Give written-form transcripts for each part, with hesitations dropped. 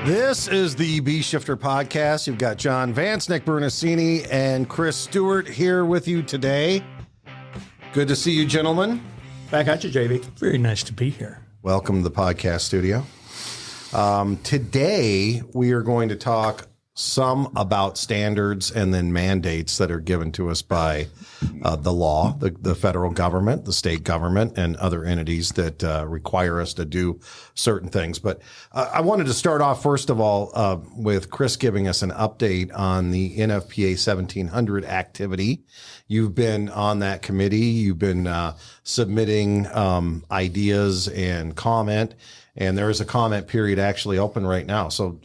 This is the B Shifter podcast. You've got John Vance, Nick Brunacini, and Chris Stewart here with you today. Good to see you, gentlemen. Back at you, JV. Very nice to be here. Welcome to the podcast studio. Today, we are going to talk some about standards and then mandates that are given to us by the law, the federal government, the state government, and other entities that require us to do certain things. But I wanted to start off, first of all, with Chris giving us an update on the NFPA 1700 activity. You've been on that committee. You've been submitting ideas and comment, and there is a comment period actually open right now. So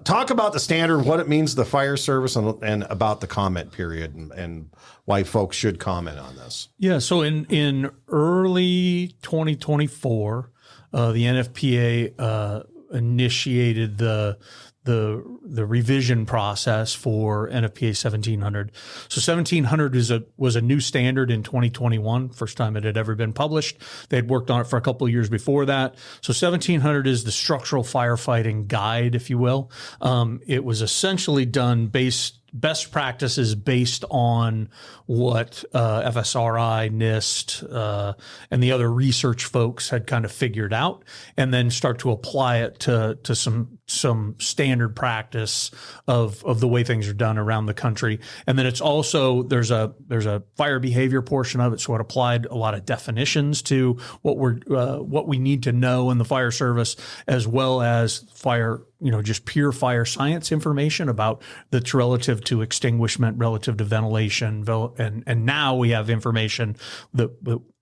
talk about the standard, what it means to the fire service, and about the comment period and why folks should comment on this. Yeah, so in early 2024, the NFPA initiated the revision process for NFPA 1700. So 1700 was a new standard in 2021, first time it had ever been published. They had worked on it for a couple of years before that. So 1700 is the structural firefighting guide, if you will. It was essentially done best practices based on what FSRI, NIST, and the other research folks had kind of figured out, and then start to apply it to some standard practice of the way things are done around the country. And then it's also there's a fire behavior portion of it, so it applied a lot of definitions to what we need to know in the fire service, as well as just pure fire science information about that's relative to extinguishment, relative to ventilation, and now we have information that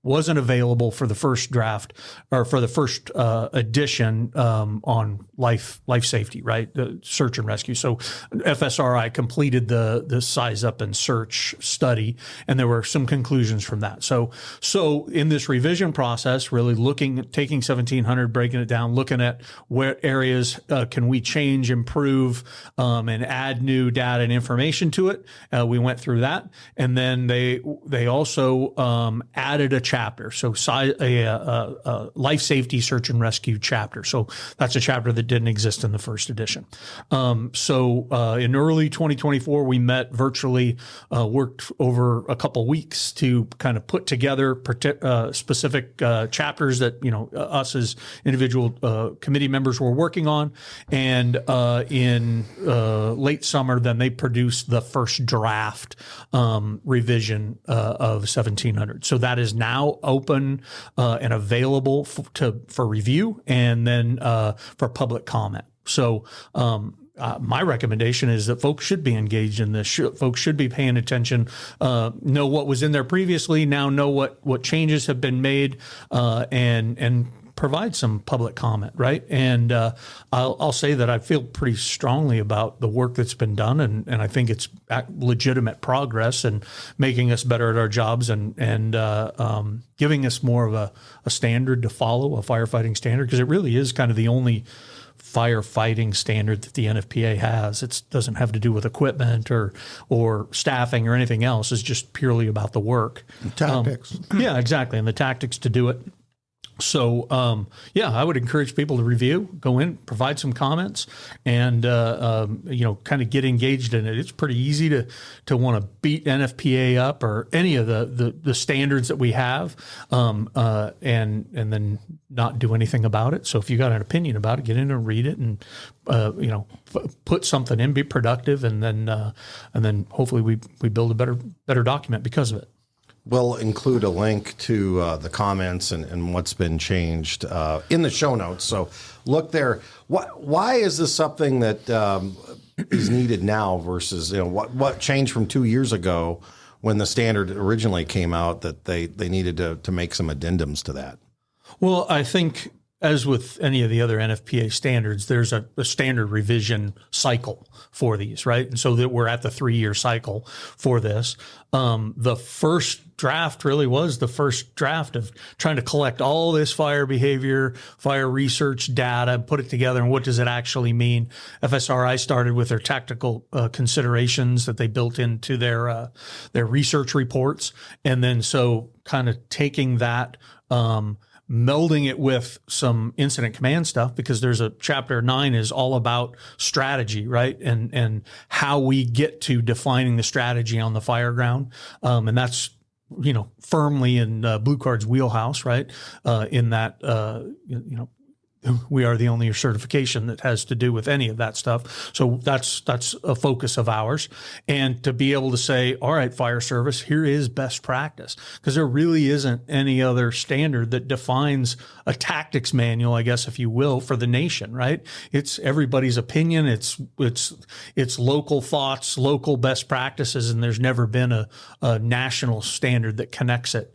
wasn't available for the first draft or for the first edition on life safety, right? The search and rescue. So FSRI completed the size up and search study, and there were some conclusions from that. So in this revision process, really taking 1700, breaking it down, looking at where areas can we change, improve, and add new data and information to it. We went through that, and then they also added a chapter, so a life safety search and rescue chapter. So that's a chapter that didn't exist in the first edition. So in early 2024, we met virtually, worked over a couple weeks to kind of put together specific chapters that us as individual committee members were working on, and in late summer, then they produced the first draft revision of 1700. So that is now open and available for review, and then for public comment. So my recommendation is that folks should be engaged in this. Folks should be paying attention, know what was in there previously, now know what changes have been made, and provide some public comment, right? And I'll say that I feel pretty strongly about the work that's been done, and I think it's legitimate progress and making us better at our jobs and giving us more of a standard to follow, a firefighting standard, because it really is kind of the only firefighting standard that the NFPA has. It doesn't have to do with equipment or staffing or anything else. It's just purely about the work. Tactics. Yeah, exactly, and the tactics to do it. So, I would encourage people to review, go in, provide some comments, and, kind of get engaged in it. It's pretty easy to want to beat NFPA up or any of the standards that we have, and then not do anything about it. So if you got an opinion about it, get in and read it and, put something in, be productive, and then hopefully we build a better document because of it. We'll include a link to the comments and what's been changed in the show notes. So look there. Why is this something that is needed now versus what changed from 2 years ago when the standard originally came out that they needed to make some addendums to that? Well, I think, as with any of the other NFPA standards, there's a standard revision cycle for these, right? And so that we're at the 3-year cycle for this. The first draft really was the first draft of trying to collect all this fire behavior, fire research data, and put it together. And what does it actually mean? FSRI started with their tactical considerations that they built into their research reports. And then so kind of taking that, melding it with some incident command stuff, because there's a chapter 9 is all about strategy, right? And how we get to defining the strategy on the fire ground. And that's, firmly in Blue Card's wheelhouse, right? In that, we are the only certification that has to do with any of that stuff. So that's a focus of ours. And to be able to say, all right, fire service, here is best practice, because there really isn't any other standard that defines a tactics manual, I guess, if you will, for the nation, right? It's everybody's opinion. It's local thoughts, local best practices, and there's never been a national standard that connects it.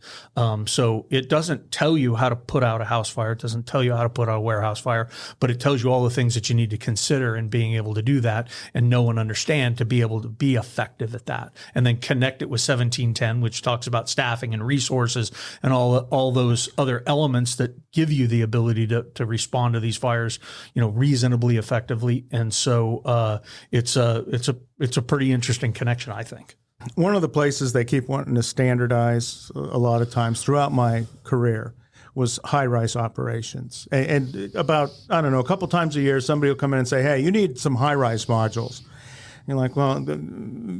So it doesn't tell you how to put out a house fire. It doesn't tell you how to put out a warehouse fire, but it tells you all the things that you need to consider in being able to do that and know and understand to be able to be effective at that. And then connect it with 1710, which talks about staffing and resources and all those other elements that give you the ability to respond to these fires, reasonably effectively. And so it's a pretty interesting connection, I think. One of the places they keep wanting to standardize a lot of times throughout my career was high-rise operations. And about, a couple times a year, somebody will come in and say, hey, you need some high-rise modules. And you're like, well,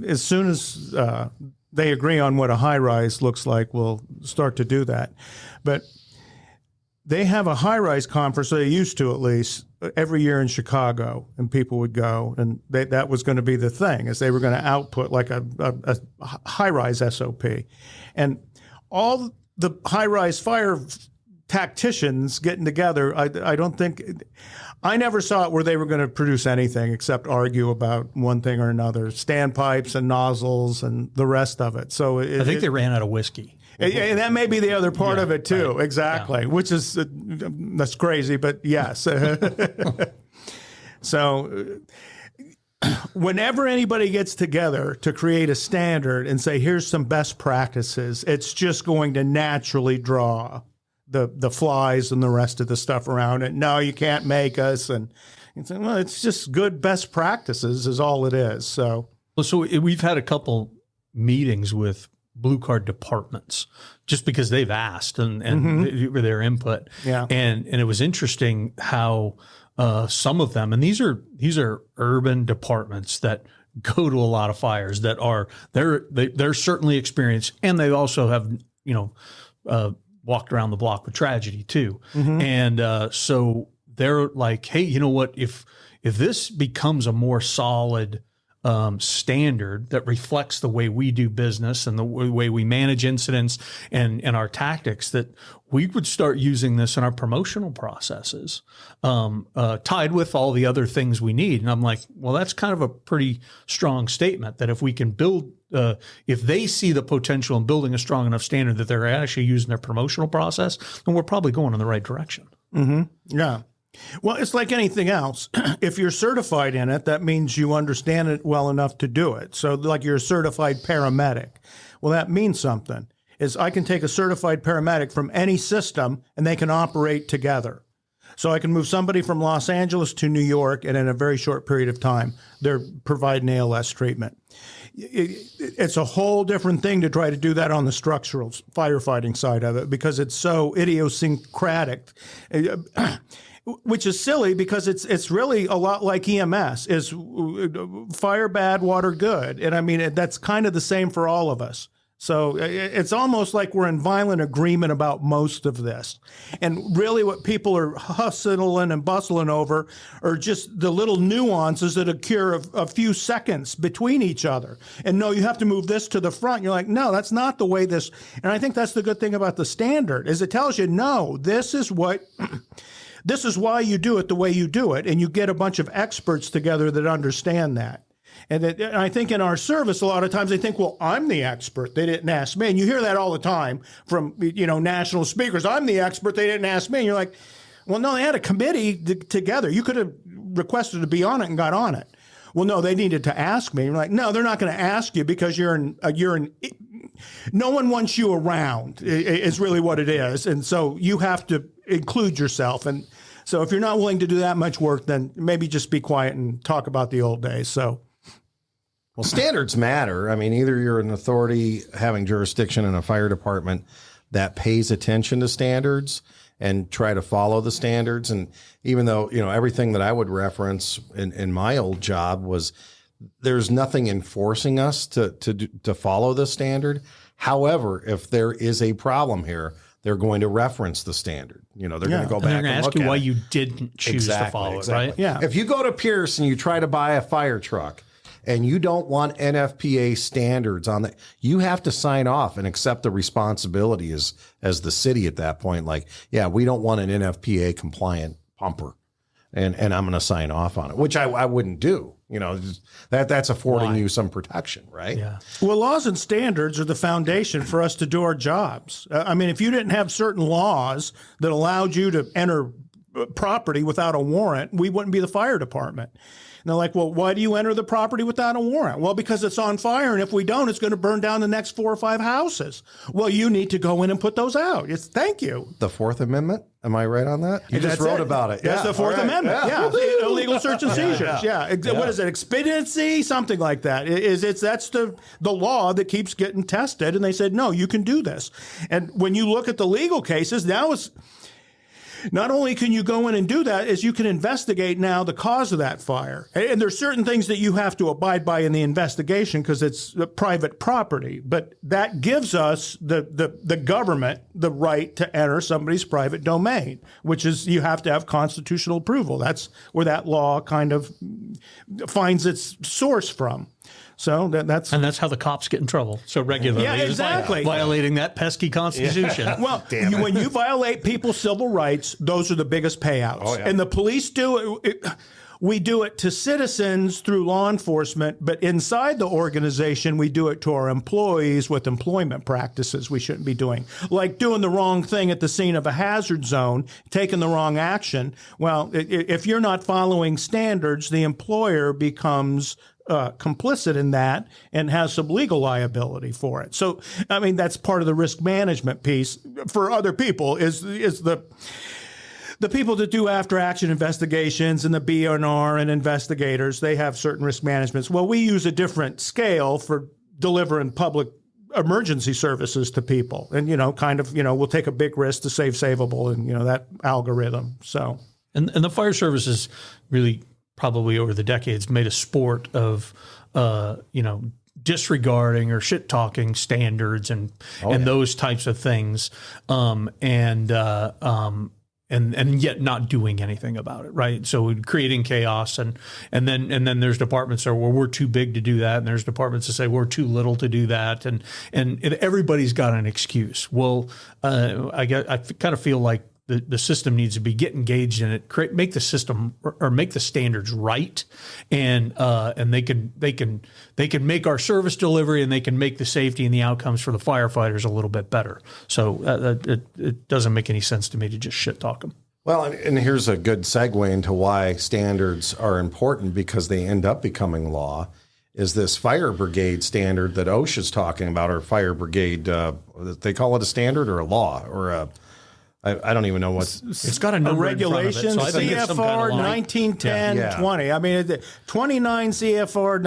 as soon as they agree on what a high-rise looks like, we'll start to do that. But they have a high-rise conference, they used to at least, every year in Chicago, and people would go, and that was going to be the thing, is they were going to output like a high-rise SOP. And all the high-rise fire tacticians getting together, I never saw it where they were going to produce anything except argue about one thing or another, standpipes and nozzles and the rest of it. So I think they ran out of whiskey. And that may be the other part of it too. Right. Exactly. Yeah. Which is, that's crazy, but yes. So whenever anybody gets together to create a standard and say, here's some best practices, it's just going to naturally draw the flies and the rest of the stuff around it. No, you can't make us. And it's, well, it's just good best practices is all it is. So we've had a couple meetings with Blue Card departments just because they've asked and their input. Yeah. And it was interesting how some of them, and these are urban departments that go to a lot of fires that are they're certainly experienced, and they also have walked around the block with tragedy too. Mm-hmm. And so they're like, hey, you know what? If this becomes a more solid standard that reflects the way we do business and the way we manage incidents and our tactics, that we would start using this in our promotional processes, tied with all the other things we need. And I'm like, well, that's kind of a pretty strong statement that if we can build, if they see the potential in building a strong enough standard that they're actually using their promotional process, then we're probably going in the right direction. Mm-hmm. Yeah. Well, it's like anything else. If you're certified in it, that means you understand it well enough to do it. So like you're a certified paramedic. Well, that means something. Is I can take a certified paramedic from any system and they can operate together. So I can move somebody from Los Angeles to New York, and in a very short period of time, they're providing ALS treatment. It's a whole different thing to try to do that on the structural firefighting side of it because it's so idiosyncratic. Which is silly because it's really a lot like EMS, is fire bad, water good. And I mean, that's kind of the same for all of us. So it's almost like we're in violent agreement about most of this. And really what people are hustling and bustling over are just the little nuances that occur a few seconds between each other. And no, you have to move this to the front. You're like, no, that's not the way this. And I think that's the good thing about the standard is it tells you, no, this is what... This is why you do it the way you do it, and you get a bunch of experts together that understand that. And I think in our service, a lot of times they think, well, I'm the expert. They didn't ask me. And you hear that all the time from, national speakers. I'm the expert. They didn't ask me. And you're like, well, no, they had a committee together. You could have requested to be on it and got on it. Well, no, they needed to ask me. You're like, no, they're not going to ask you because no one wants you around is really what it is. And so you have to include yourself. And so if you're not willing to do that much work, then maybe just be quiet and talk about the old days. So, well, standards matter. I mean, either you're an authority having jurisdiction in a fire department that pays attention to standards and try to follow the standards. And even though, everything that I would reference in my old job was there's nothing enforcing us to follow the standard. However, if there is a problem here, they're going to reference the standard. They're going to go back and ask look you at why it. you didn't choose to follow it, right? Yeah. If you go to Pierce and you try to buy a fire truck and you don't want NFPA standards on it, you have to sign off and accept the responsibility as the city at that point. Like, yeah, we don't want an NFPA compliant pumper, and I'm going to sign off on it, which I wouldn't do. That's affording you some protection, right? Yeah. Well, laws and standards are the foundation for us to do our jobs. I mean, if you didn't have certain laws that allowed you to enter property without a warrant, we wouldn't be the fire department. And they're like, well, why do you enter the property without a warrant? Well, because it's on fire, and if we don't, it's going to burn down the next 4 or 5 houses. Well, you need to go in and put those out. Thank you. The Fourth Amendment, am I right on that? You just wrote about it. That's the Fourth Amendment. Yeah. Illegal search and seizures. Yeah. What is it? Expediency? Something like that. That's the law that keeps getting tested. And they said, no, you can do this. And when you look at the legal cases, now it's not only can you go in and do that, is you can investigate now the cause of that fire. And there's certain things that you have to abide by in the investigation because it's private property. But that gives us, the government, the right to enter somebody's private domain, which is you have to have constitutional approval. That's where that law kind of finds its source from. So that's how the cops get in trouble so regularly. Yeah, exactly. Violating that pesky Constitution. Well, when you violate people's civil rights, those are the biggest payouts. Oh, yeah. And the police do it. We do it to citizens through law enforcement, but inside the organization, we do it to our employees with employment practices we shouldn't be doing, like doing the wrong thing at the scene of a hazard zone, taking the wrong action. Well, if you're not following standards, the employer becomes complicit in that and has some legal liability for it. So, I mean, that's part of the risk management piece for other people is the people that do after action investigations and the BNR and investigators, they have certain risk managements. Well, we use a different scale for delivering public emergency services to people. And, we'll take a big risk to save savable and, that algorithm. So, and the fire service is really probably over the decades made a sport of, disregarding or shit talking standards and those types of things. And yet not doing anything about it, right? So creating chaos, and then there's departments that are, well, we're too big to do that, and there's departments that say we're too little to do that, and everybody's got an excuse. Well, I kind of feel like the system needs to get engaged in it, make the system or make the standards right, and they can make our service delivery, and they can make the safety and the outcomes for the firefighters a little bit better. So it doesn't make any sense to me to just shit talk them. Well, and here's a good segue into why standards are important, because they end up becoming law. Is this fire brigade standard that OSHA is talking about, or fire brigade? They call it a standard or a law or a. I don't even know what it's got a number regulation. In front of it, so CFR 1910-20. I mean, 29 CFR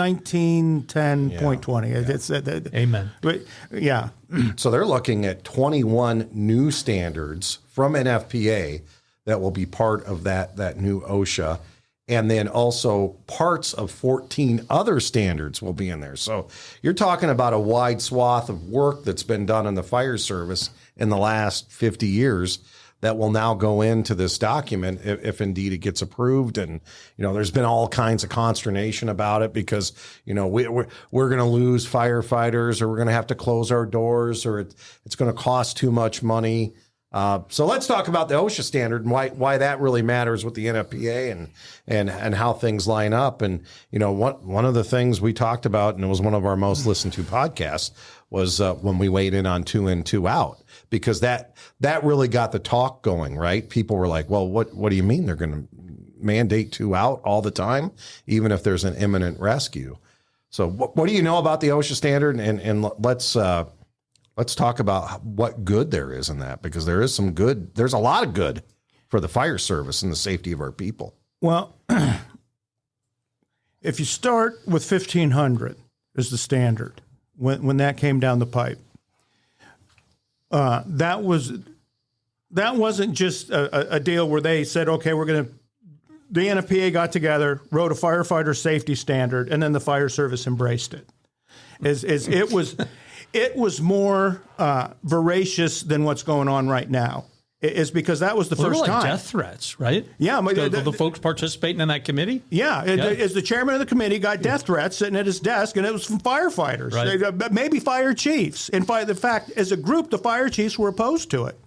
1910.20. Amen. But, yeah. So they're looking at 21 new standards from NFPA that will be part of that new OSHA. And then also parts of 14 other standards will be in there. So you're talking about a wide swath of work that's been done in the fire service in the last 50 years that will now go into this document if indeed it gets approved. And, there's been all kinds of consternation about it because, we're going to lose firefighters, or we're going to have to close our doors, or it's going to cost too much money. So let's talk about the OSHA standard and why that really matters with the NFPA and how things line up. And, one of the things we talked about, and it was one of our most listened to podcasts, was when we weighed in on 2 in, 2 out, because that really got the talk going, right? People were like, well, what do you mean they're going to mandate 2 out all the time, even if there's an imminent rescue? So what do you know about the OSHA standard? And let's talk about what good there is in that, because there is some good. There's a lot of good for the fire service and the safety of our people. Well, if you start with 1,500 as the standard, when that came down the pipe, that was that wasn't just a deal where they said, okay, the NFPA got together, wrote a firefighter safety standard, and then the fire service embraced it. It was more voracious than what's going on right now. Is because that was the first time. Death threats, right? Yeah. The folks participating in that committee? Yeah. As the chairman of the committee got death threats sitting at his desk, and it was from firefighters, right. Maybe fire chiefs. In fact, as a group, the fire chiefs were opposed to it.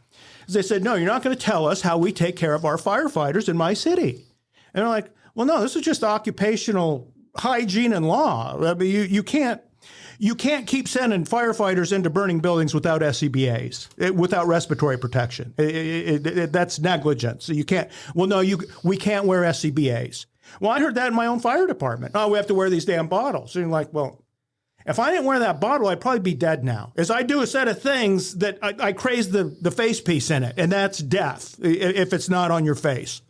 They said, no, you're not going to tell us how we take care of our firefighters in my city. And they're like, well, no, this is just occupational hygiene and law. I mean, you can't keep sending firefighters into burning buildings without SCBAs, without respiratory protection. That's negligence. So you can't. Well, no, we can't wear SCBAs. Well, I heard that in my own fire department. Oh, we have to wear these damn bottles. And you're like, well, if I didn't wear that bottle, I'd probably be dead now. As I do a set of things that I craze the face piece in it, and that's death if it's not on your face.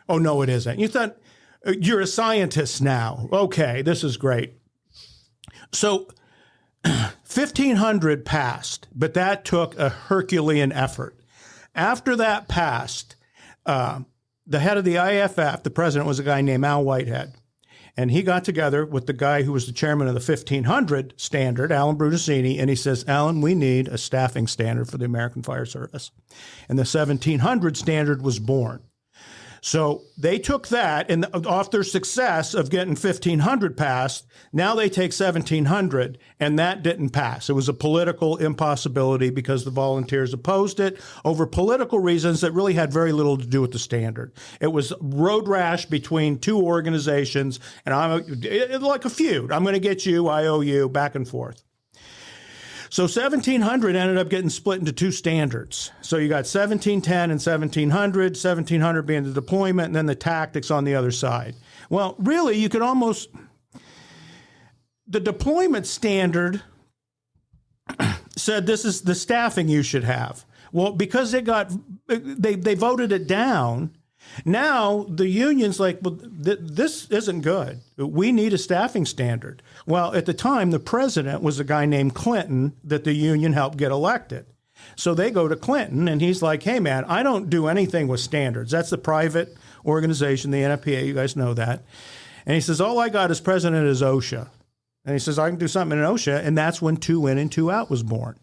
Oh, no, it isn't. You thought you're a scientist now. Okay, this is great. So 1,500 passed, but that took a Herculean effort. After that passed, the head of the IFF, the president, was a guy named Al Whitehead. And he got together with the guy who was the chairman of the 1,500 standard, Alan Brunacini, and he says, Alan, we need a staffing standard for the American Fire Service. And the 1,700 standard was born. So they took that, and off their success of getting 1,500 passed, now they take 1,700, and that didn't pass. It was a political impossibility because the volunteers opposed it over political reasons that really had very little to do with the standard. It was road rash between two organizations, and like a feud. I'm going to get you, I owe you, back and forth. So 1,700 ended up getting split into two standards. So you got 1,710 and 1,700, 1,700 being the deployment, and then the tactics on the other side. Well, really, you could almost... The deployment standard said this is the staffing you should have. Well, because they voted it down, now the union's like, well, this isn't good. We need a staffing standard. Well, at the time, the president was a guy named Clinton that the union helped get elected. So they go to Clinton, and he's like, hey, man, I don't do anything with standards. That's the private organization, the NFPA. You guys know that. And he says, all I got as president is OSHA. And he says, I can do something in OSHA. And that's when 2 in and 2 out was born.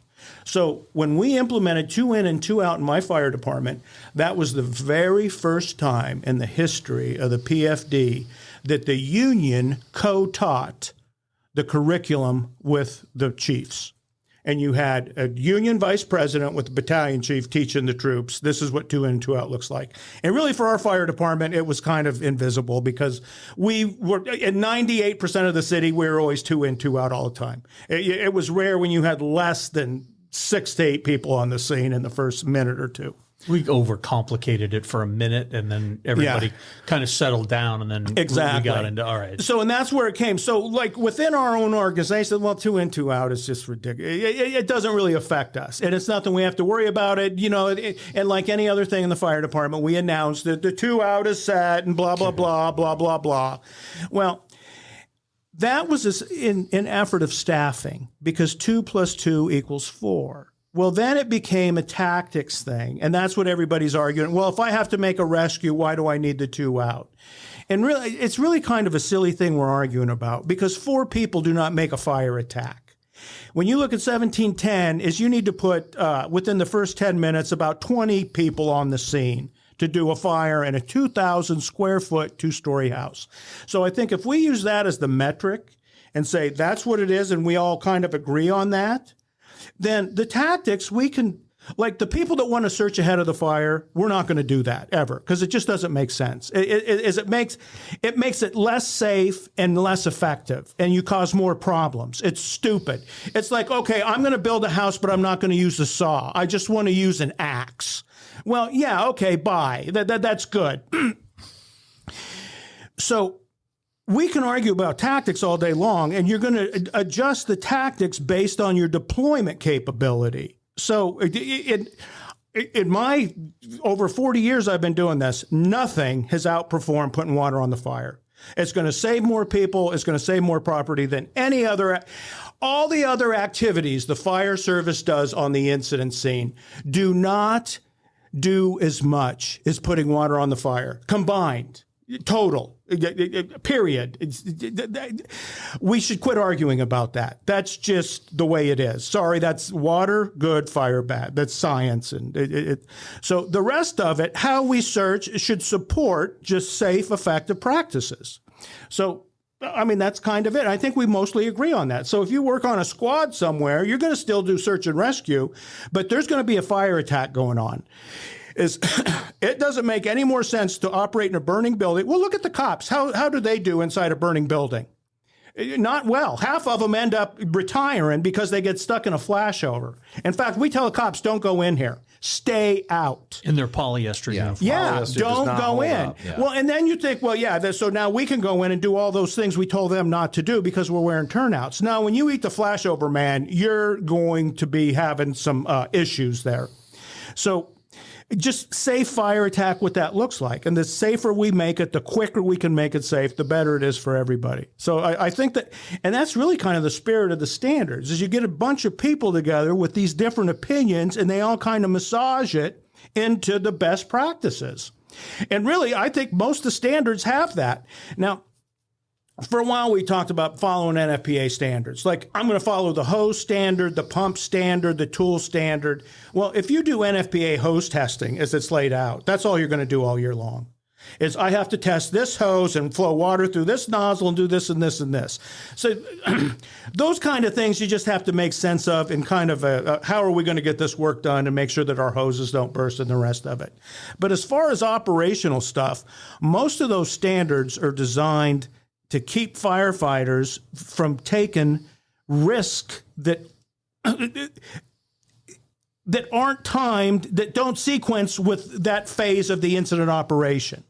So when we implemented 2 in and 2 out in my fire department, that was the very first time in the history of the PFD that the union co-taught the curriculum with the chiefs. And you had a union vice president with the battalion chief teaching the troops, this is what 2 in and 2 out looks like. And really for our fire department, it was kind of invisible because we were, in 98% of the city, we were always 2 in, 2 out all the time. It was rare when you had less than 6 to 8 people on the scene in the first minute or two. We overcomplicated it for a minute, and then everybody kind of settled down, and then we got into, all right. So, and that's where it came. So, like, within our own organization, well, 2 in, 2 out is just ridiculous. It doesn't really affect us, and it's nothing we have to worry about it. You know, and like any other thing in the fire department, we announced that the 2 out is set and blah, blah, blah, blah, blah, blah. Well, that was an effort of staffing because 2 + 2 = 4. Well, then it became a tactics thing, and that's what everybody's arguing. Well, if I have to make a rescue, why do I need the 2 out? And really, it's really kind of a silly thing we're arguing about because 4 people do not make a fire attack. When you look at 1710, is you need to put, within the first 10 minutes, about 20 people on the scene to do a fire in a 2,000 square foot 2-story house. So I think if we use that as the metric and say that's what it is and we all kind of agree on that, then the tactics we can, like the people that want to search ahead of the fire, we're not going to do that ever because it just doesn't make sense. It makes it less safe and less effective, and you cause more problems. It's stupid. It's like, okay, I'm going to build a house, but I'm not going to use a saw. I just want to use an axe. Well, yeah, okay, bye. That's good. So we can argue about tactics all day long, and you're going to adjust the tactics based on your deployment capability. So in my over 40 years I've been doing this, nothing has outperformed putting water on the fire. It's going to save more people. It's going to save more property than all the other activities the fire service does on the incident scene do not do as much as putting water on the fire combined. Total, period. We should quit arguing about that. That's just the way it is. Sorry, that's water, good, fire, bad. That's science. And so the rest of it, how we search should support just safe, effective practices. So, I mean, that's kind of it. I think we mostly agree on that. So if you work on a squad somewhere, you're going to still do search and rescue, but there's going to be a fire attack going on. It doesn't make any more sense to operate in a burning building. Well, look at the cops. How do they do inside a burning building? Not well. Half of them end up retiring because they get stuck in a flashover. In fact, we tell the cops, don't go in here. Stay out. In their polyester uniform. Yeah, don't go in. Yeah. Well, and then you think, well, yeah, so now we can go in and do all those things we told them not to do because we're wearing turnouts. Now, when you eat the flashover, man, you're going to be having some issues there. So just safe fire attack, what that looks like. And the safer we make it, the quicker we can make it safe, the better it is for everybody. So I think that, and that's really kind of the spirit of the standards, is you get a bunch of people together with these different opinions and they all kind of massage it into the best practices. And really, I think most of the standards have that. Now, for a while, we talked about following NFPA standards. Like, I'm going to follow the hose standard, the pump standard, the tool standard. Well, if you do NFPA hose testing as it's laid out, that's all you're going to do all year long. Is I have to test this hose and flow water through this nozzle and do this and this and this. So those kind of things you just have to make sense of in kind of how are we going to get this work done and make sure that our hoses don't burst and the rest of it. But as far as operational stuff, most of those standards are designed to keep firefighters from taking risk that aren't timed, that don't sequence with that phase of the incident operation.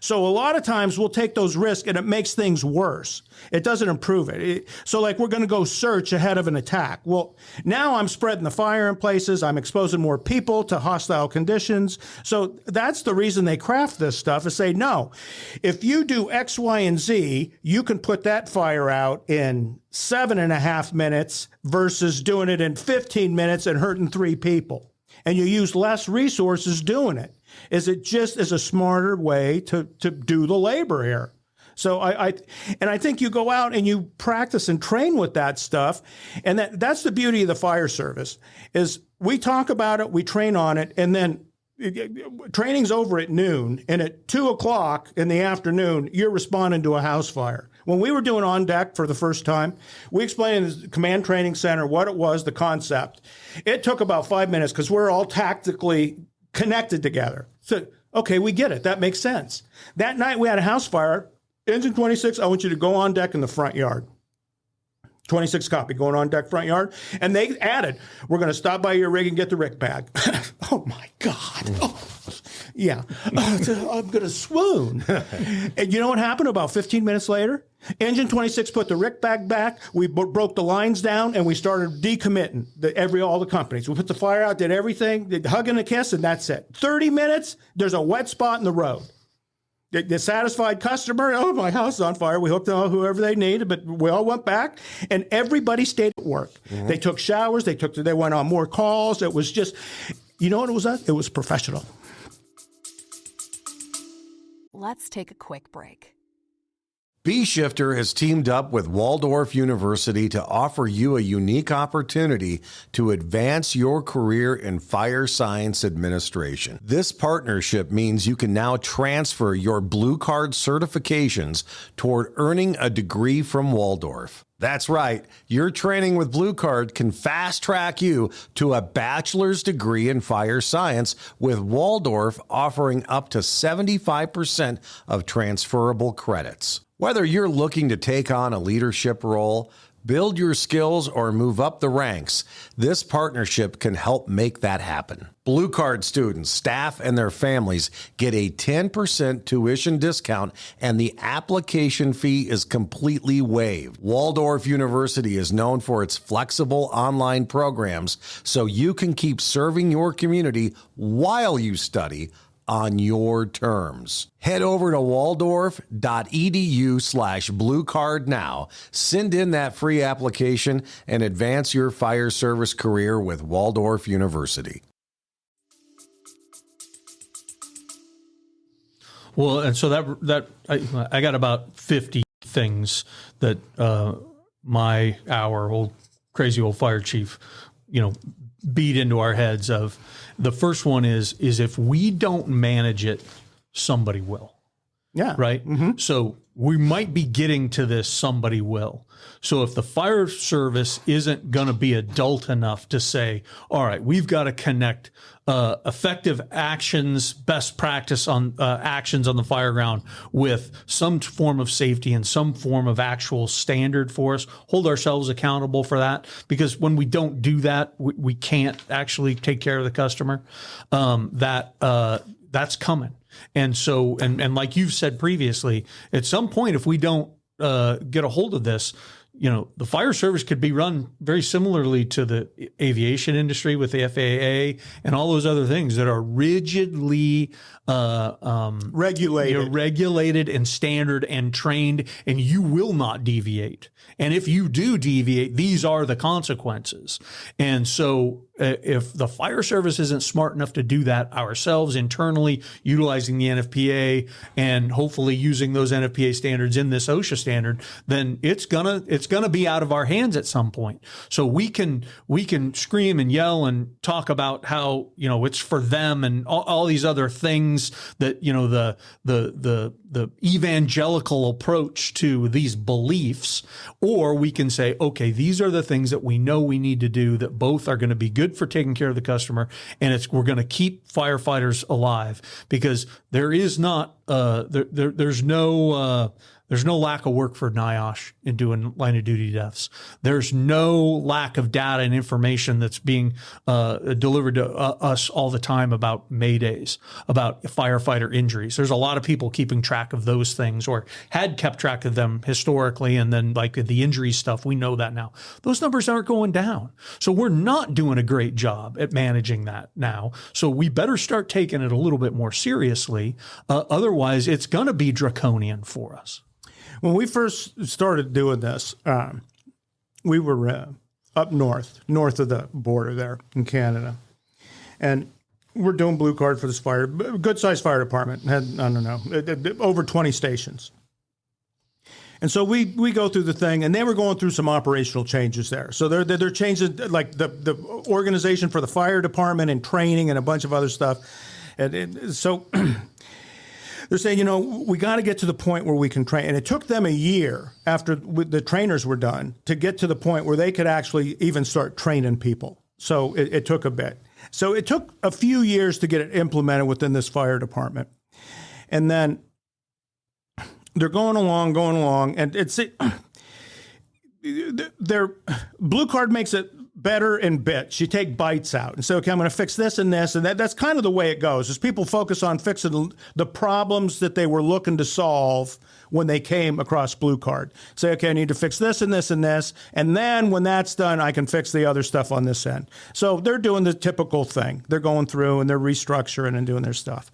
So a lot of times we'll take those risks and it makes things worse. It doesn't improve it. So like we're going to go search ahead of an attack. Well, now I'm spreading the fire in places. I'm exposing more people to hostile conditions. So that's the reason they craft this stuff, is say, no, if you do X, Y, and Z, you can put that fire out in 7.5 minutes versus doing it in 15 minutes and hurting 3 people. And you use less resources doing it. Is it just as a smarter way to do the labor here? So I think you go out and you practice and train with that stuff. And that's the beauty of the fire service, is we talk about it, we train on it, and then training's over at noon, and at 2:00 in the afternoon, you're responding to a house fire. When we were doing on deck for the first time, we explained in the command training center what it was, the concept. It took about 5 minutes because we're all tactically connected together. So, okay, we get it. That makes sense. That night we had a house fire. Engine 26, I want you to go on deck in the front yard. 26 copy, going on deck, front yard. And they added, we're going to stop by your rig and get the rick bag. Oh, my God. Oh, yeah. I'm going to swoon. And you know what happened about 15 minutes later? Engine 26 put the rick bag back. We broke the lines down, and we started decommitting all the companies. We put the fire out, did everything, did hug and a kiss, and that's it. 30 minutes, there's a wet spot in the road. The satisfied customer, oh, my house is on fire. We hooked on whoever they needed, but we all went back, and everybody stayed at work. Mm-hmm. They took showers. They went on more calls. It was just, you know what it was? It was professional. Let's take a quick break. B-Shifter has teamed up with Waldorf University to offer you a unique opportunity to advance your career in fire science administration. This partnership means you can now transfer your Blue Card certifications toward earning a degree from Waldorf. That's right. Your training with Blue Card can fast track you to a bachelor's degree in fire science, with Waldorf offering up to 75% of transferable credits. Whether you're looking to take on a leadership role, build your skills, or move up the ranks, this partnership can help make that happen. Blue Card students, staff, and their families get a 10% tuition discount, and the application fee is completely waived. Waldorf University is known for its flexible online programs, so you can keep serving your community while you study on your terms. Head over to waldorf.edu/bluecard now. Send in that free application and advance your fire service career with Waldorf University. Well, and so I got about 50 things that our old crazy old fire chief, beat into our heads of. The first one is if we don't manage it, somebody will. Yeah. Right. Mm-hmm. So we might be getting to this. Somebody will. So if the fire service isn't going to be adult enough to say, all right, we've got to connect effective actions, best practice on actions on the fire ground with some form of safety and some form of actual standard for us, hold ourselves accountable for that. Because when we don't do that, we can't actually take care of the customer. That's coming. And so, and like you've said previously, at some point, if we don't get a hold of this, the fire service could be run very similarly to the aviation industry with the FAA and all those other things that are rigidly regulated and standard and trained, and you will not deviate. And if you do deviate, these are the consequences. And so if the fire service isn't smart enough to do that ourselves internally, utilizing the NFPA and hopefully using those NFPA standards in this OSHA standard, then it's gonna be out of our hands at some point. So we can scream and yell and talk about how, it's for them and all these other things that, the evangelical approach to these beliefs, or we can say, okay, these are the things that we know we need to do that both are going to be good for taking care of the customer, and we're going to keep firefighters alive, because there is not there's no lack of work for NIOSH in doing line of duty deaths. There's no lack of data and information that's being delivered to us all the time about maydays, about firefighter injuries. There's a lot of people keeping track of those things, or had kept track of them historically. And then like the injury stuff, we know that now. Those numbers aren't going down. So we're not doing a great job at managing that now. So we better start taking it a little bit more seriously. Otherwise, it's going to be draconian for us. When we first started doing this, we were up north of the border there in Canada. And we're doing blue card for this good-sized fire department. Had, I don't know, over 20 stations. And so we go through the thing, and they were going through some operational changes there. So they're changing, like the organization for the fire department and training and a bunch of other stuff. And so... They're saying, we got to get to the point where we can train. And it took them a year after the trainers were done to get to the point where they could actually even start training people. So it took a bit. So it took a few years to get it implemented within this fire department. And then they're going along, and their blue card makes it better in bits. You take bites out and say, okay, I'm going to fix this and this. And that's kind of the way it goes, is people focus on fixing the problems that they were looking to solve when they came across blue card. Say, okay, I need to fix this and this and this. And then when that's done, I can fix the other stuff on this end. So they're doing the typical thing. They're going through and they're restructuring and doing their stuff.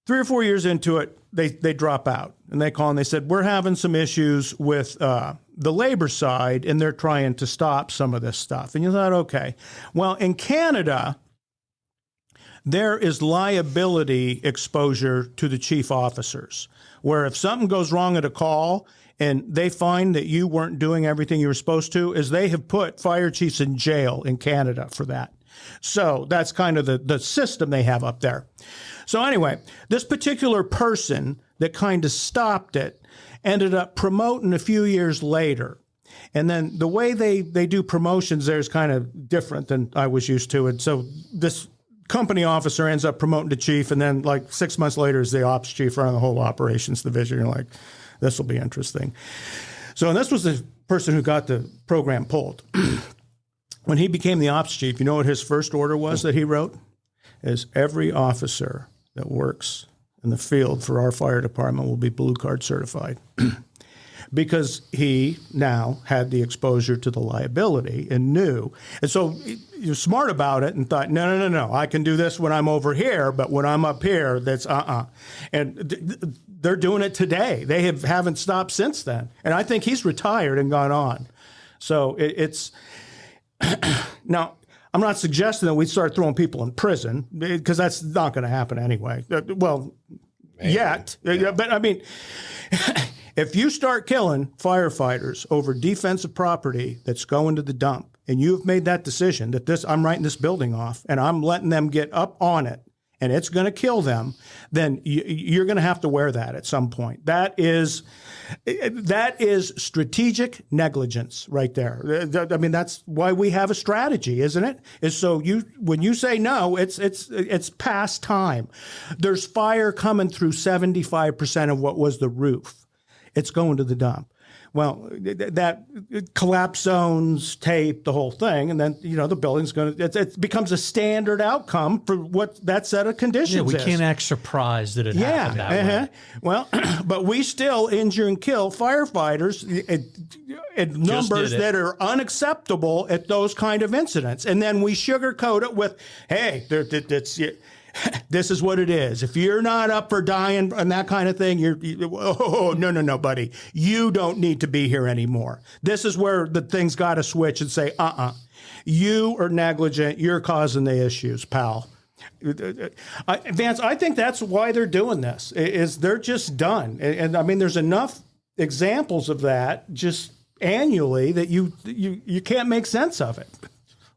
3 or 4 years into it, they drop out, and they call and they said, we're having some issues with the labor side, and they're trying to stop some of this stuff. And you thought, okay, well, in Canada, there is liability exposure to the chief officers, where if something goes wrong at a call and they find that you weren't doing everything you were supposed to, is they have put fire chiefs in jail in Canada for that. So that's kind of the system they have up there. So anyway, this particular person that kind of stopped it ended up promoting a few years later. And then the way they do promotions there is kind of different than I was used to. And so this company officer ends up promoting to chief, and then like 6 months later is the ops chief running the whole operations division. You're like, this will be interesting. So, and this was the person who got the program pulled. When he became the ops chief, you know what his first order was that he wrote? Is every officer that works in the field for our fire department will be blue card certified. Because he now had the exposure to the liability and knew. And so you're smart about it and thought, no, I can do this when I'm over here, but when I'm up here, that's And they're doing it today. They haven't stopped since then. And I think he's retired and gone on. So it's now, I'm not suggesting that we start throwing people in prison, because that's not going to happen anyway. Well, yet. But I mean, if you start killing firefighters over defensive property that's going to the dump, and you've made that decision that I'm writing this building off and I'm letting them get up on it and it's going to kill them, then you're going to have to wear that at some point. That is strategic negligence right there. I mean, that's why we have a strategy, isn't it? Is so when you say no, it's past time. There's fire coming through 75% of what was the roof. It's going to the dump. Well, that collapse zones, tape, the whole thing, and then the building's going to. It becomes a standard outcome for what that set of conditions. Yeah, we is. can't act surprised that it happened that way. Well, but we still injure and kill firefighters in numbers that are unacceptable at those kind of incidents, and then we sugarcoat it with, "Hey, this is what it is. If you're not up for dying and that kind of thing, no, buddy. You don't need to be here anymore." This is where the thing's got to switch and say, you are negligent. You're causing the issues, pal. Vance, I think that's why they're doing this, is they're just done. And I mean, there's enough examples of that just annually that you can't make sense of it.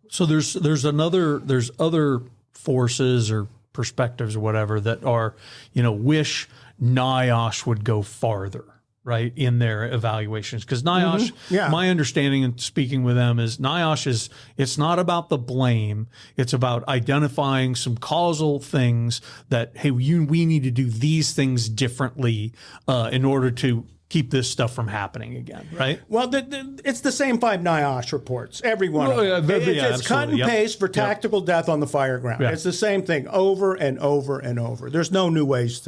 So there's other forces or perspectives or whatever that are, wish NIOSH would go farther, right, in their evaluations. Because NIOSH, my understanding and speaking with them is NIOSH it's not about the blame. It's about identifying some causal things that, hey, we need to do these things differently in order to keep this stuff from happening again, right? Well, it's the same 5 NIOSH reports, every one of them. It's cut and paste for tactical death on the fire ground. It's the same thing over and over and over. There's no new ways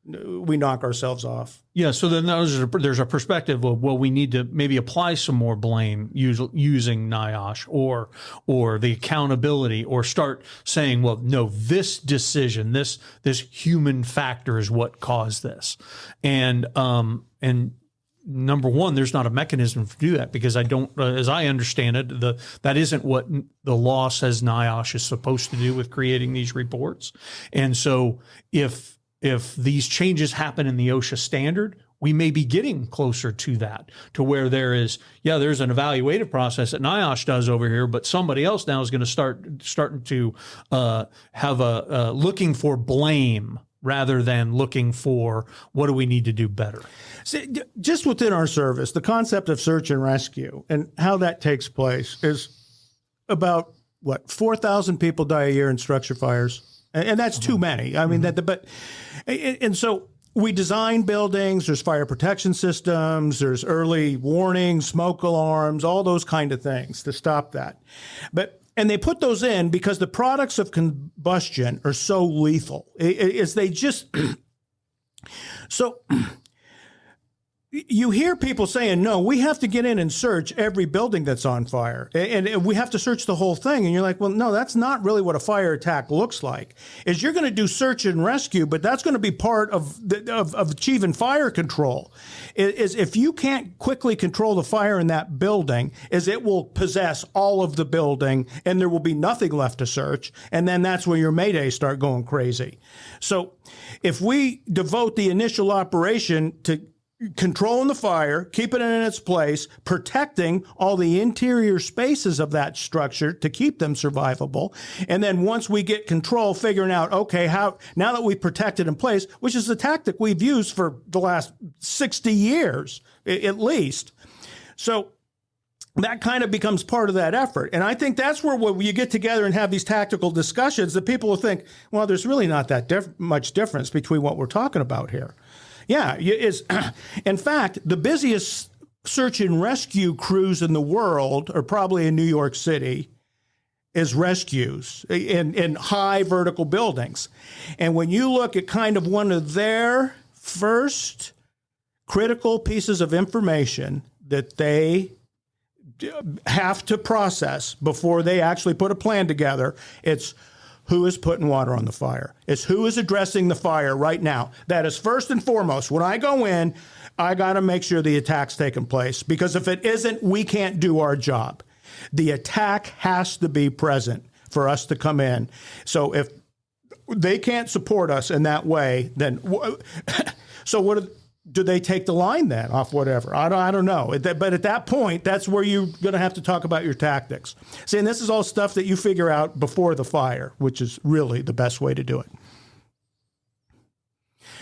we knock ourselves off. Yeah, so then there's a perspective of, well, we need to maybe apply some more blame using NIOSH or the accountability, or start saying, well, no, this decision, this human factor is what caused this. And number one, there's not a mechanism to do that, because I don't, as I understand it, that isn't what the law says NIOSH is supposed to do with creating these reports. And so if these changes happen in the OSHA standard, we may be getting closer to that, to where there's an evaluative process that NIOSH does over here, but somebody else now is going to starting to have a looking for blame rather than looking for what do we need to do better. See, just within our service, the concept of search and rescue and how that takes place is about 4,000 people die a year in structure fires. And that's too many. I mean, and so we design buildings, there's fire protection systems, there's early warning, smoke alarms, all those kind of things to stop that. And they put those in because the products of combustion are so lethal. So you hear people saying, no, we have to get in and search every building that's on fire. And we have to search the whole thing. And you're like, well, no, that's not really what a fire attack looks like. Is you're going to do search and rescue, but that's going to be part of achieving fire control. Is if you can't quickly control the fire in that building, is it will possess all of the building and there will be nothing left to search. And then that's where your maydays start going crazy. So if we devote the initial operation to controlling the fire, keeping it in its place, protecting all the interior spaces of that structure to keep them survivable. And then once we get control, figuring out, okay, now that we've protected in place, which is a tactic we've used for the last 60 years, at least. So that kind of becomes part of that effort. And I think that's where when you get together and have these tactical discussions, that people will think, well, there's really not that much difference between what we're talking about here. Yeah, in fact, the busiest search and rescue crews in the world are probably in New York City as rescues in high vertical buildings. And when you look at kind of one of their first critical pieces of information that they have to process before they actually put a plan together, it's who is putting water on the fire. It's who is addressing the fire right now. That is first and foremost. When I go in, I got to make sure the attack's taking place, because if it isn't, we can't do our job. The attack has to be present for us to come in. So if they can't support us in that way, then so what do they take the line then off whatever? I don't know. But at that point, that's where you're going to have to talk about your tactics. See, and this is all stuff that you figure out before the fire, which is really the best way to do it.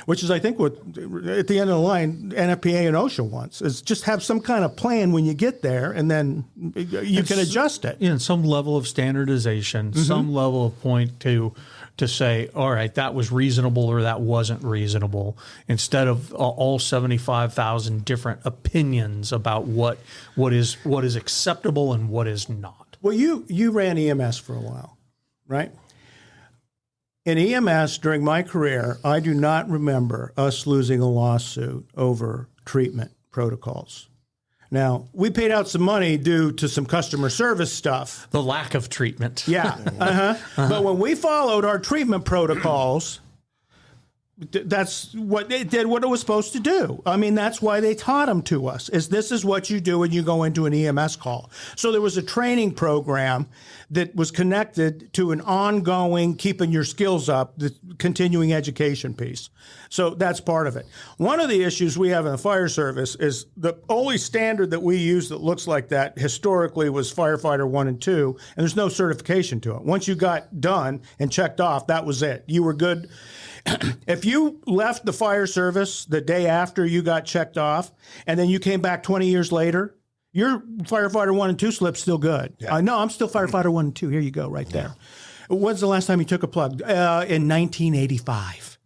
Which is, I think, what at the end of the line, NFPA and OSHA wants is just have some kind of plan when you get there, and then you can adjust it. In some level of standardization, some level of point to say, all right, that was reasonable or that wasn't reasonable, instead of all 75,000 different opinions about what is acceptable and what is not. Well, you ran EMS for a while, right? In EMS, during my career, I do not remember us losing a lawsuit over treatment protocols. Now, we paid out some money due to some customer service stuff. The lack of treatment. Yeah. But when we followed our treatment protocols, that's what it did, what it was supposed to do. I mean, that's why they taught them to us, is this is what you do when you go into an EMS call. So there was a training program that was connected to an ongoing keeping your skills up, the continuing education piece. So that's part of it. One of the issues we have in the fire service is the only standard that we use that looks like that historically was firefighter 1 and 2, and there's no certification to it. Once you got done and checked off, that was it. You were good. If you left the fire service the day after you got checked off, and then you came back 20 years later, your firefighter 1 and 2 slip's still good. Yeah. No, I'm still firefighter 1 and 2. Here you go, right there. When's the last time you took a plug? In 1985.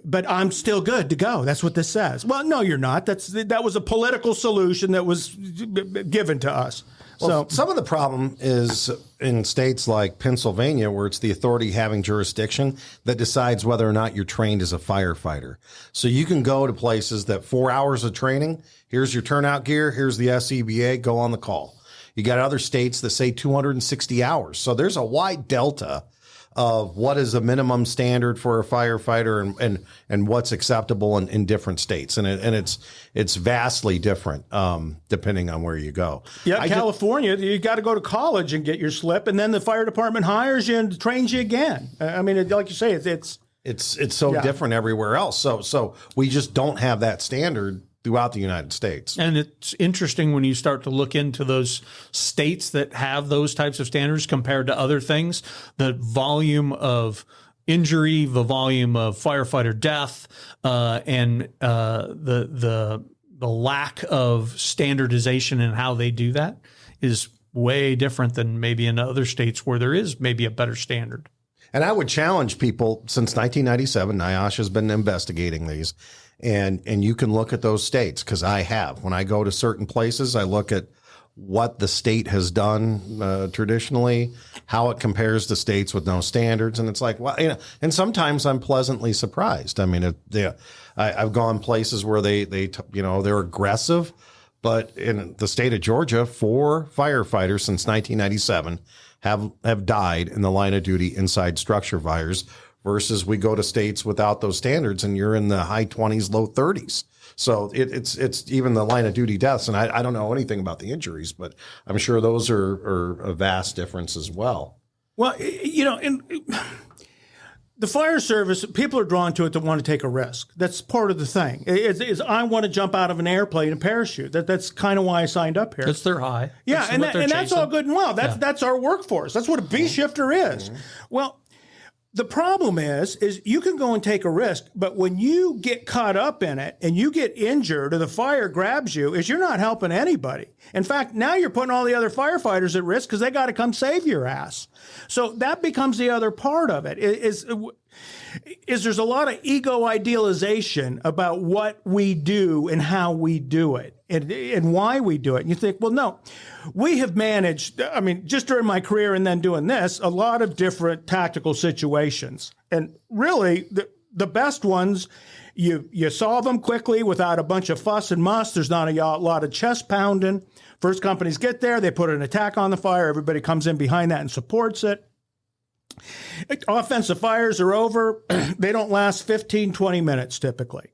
But I'm still good to go. That's what this says. Well, no, you're not. That was a political solution that was given to us. Well, some of the problem is in states like Pennsylvania, where it's the authority having jurisdiction that decides whether or not you're trained as a firefighter. So you can go to places that 4 hours of training, here's your turnout gear, here's the SCBA, go on the call. You got other states that say 260 hours. So there's a wide delta of what is a minimum standard for a firefighter and what's acceptable in different states. And it's vastly different depending on where you go. Yeah, California, you got to go to college and get your slip, and then the fire department hires you and trains you again. I mean, like you say, it's so different everywhere else. So we just don't have that standard throughout the United States. And it's interesting when you start to look into those states that have those types of standards compared to other things, the volume of injury, the volume of firefighter death, and the lack of standardization in how they do that is way different than maybe in other states where there is maybe a better standard. And I would challenge people, since 1997, NIOSH has been investigating these. And you can look at those states, because I have. When I go to certain places, I look at what the state has done traditionally, how it compares to states with no standards. And it's like, well, and sometimes I'm pleasantly surprised. I mean, I've gone places where they're aggressive, but in the state of Georgia, 4 firefighters since 1997 have died in the line of duty inside structure fires, versus we go to states without those standards and you're in the high 20s, low 30s. So it's even the line of duty deaths. And I don't know anything about the injuries, but I'm sure those are a vast difference as well. Well, in the fire service, people are drawn to it that want to take a risk. That's part of the thing. I want to jump out of an airplane and parachute. That's kind of why I signed up here. That's their high. Yeah, and that's all good and well. That's our workforce. That's what a B shifter is. Mm-hmm. Well, the problem is you can go and take a risk, but when you get caught up in it and you get injured or the fire grabs you, you're not helping anybody. In fact, now you're putting all the other firefighters at risk because they got to come save your ass. So that becomes the other part of it. Is there's a lot of ego idealization about what we do and how we do it and why we do it. And you think, well, no, we have managed, I mean, just during my career and then doing this, a lot of different tactical situations. And really, the best ones, you solve them quickly without a bunch of fuss and muss. There's not a lot of chest pounding. First companies get there, they put an attack on the fire. Everybody comes in behind that and supports it. Offensive fires are over. They don't last 15, 20 minutes typically.